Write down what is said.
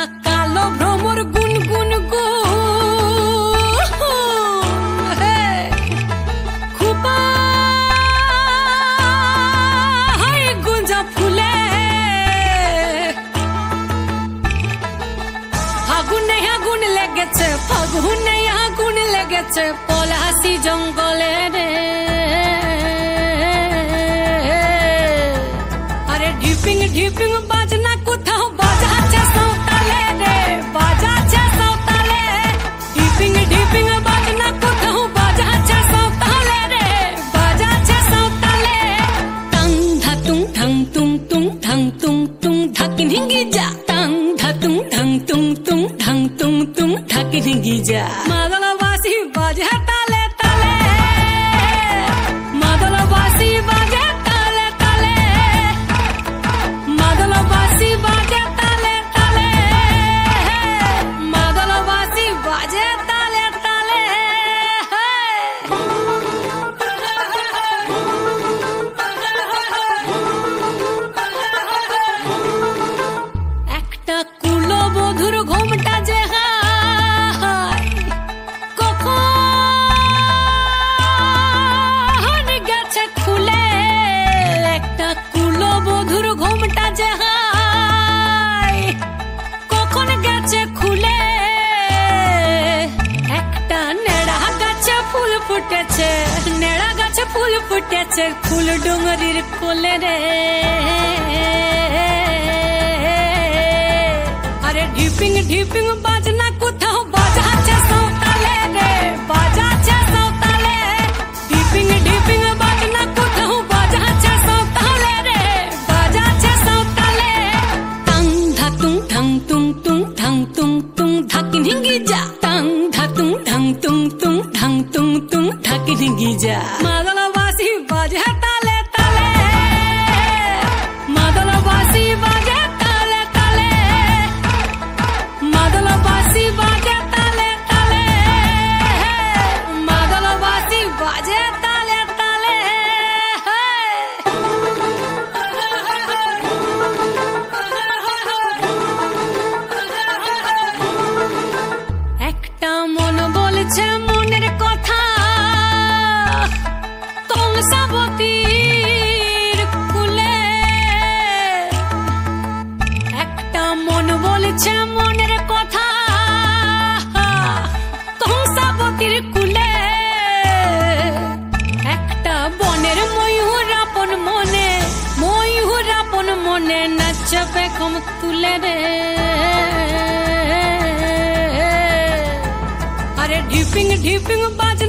একটা কালো ভ্রমর গুন গুন গু খুপা গুঞ্জা ফুলে আগুন লেগেছে ফাগুনে আগুন লেগেছে পলাশি জঙ্গলে রে আরে ঢিপিং ঢিপিং বাজনা কোথাও বাজাচ্ছে সাঁওতালে রে বাজাচ্ছে সাঁওতালে ঢিপিং ঢিপিং বাজনা কোথাও বাজাচ্ছে সাঁওতালে রে বাজাচ্ছে সাঁওতালে টাং ধাতুং ঠাং তুং তুং ঠাং তুং তুং ধাকিন হিঙ্গি যা টাং ধাতুং ঠাং তুং তুং ঠাং তুং তুং ধাকিন হিঙ্গি যা মাদলবাসী বাজে তালে তালে মাদলবাসী বাজে তালে তালে মাদলবাসী বাজে তালে তালে মাদলবাসী বাজে তালে তালে একটা কুলবধূর ঘোমটা যে গেছে খুলে একটা কুলবধূর ঘোমটা যে কখন গেছে খুলে একটা নেড়া গাছে ফুল ফুটেছে নেড়া গাছে ফুল ফুটেছে ফুল ডুঙরির কোলে রে আরে ঢিপিং ঢিপিং বাজনা কোথাও বাজাচ্ছে সাঁওতালে রে বাজাচ্ছে সাঁওতালে ঢিপিং ঢিপিং বাজনা কোথাও বাজাচ্ছে সাঁওতালে রে বাজাচ্ছে সাঁওতালে টাং ধাতুং ঠাং তুং তুং ঠাং তুং তুং ধাকিন হিঙ্গি যা টাং ধাতুং ঠাং তুং তুং ঠাং তুং তুং ধাকিন হিঙ্গি যা মাদলবাসী বাজে তালে তালে মাদলবাসী বাজে তালে তালে মাদলবাসী বাজে তালে তালে মাদলবাসী বাজে তালে তালে একটা মন বলছে মনের কথা কংসাবতীর কুলে একটা মন বলছে মনের কথা কংসাবতীর কুলে একটা বনের ময়ূর আপন মনে নাচবে কম তুলে রে আরে ঢিপিং ঢিপিং বাজনা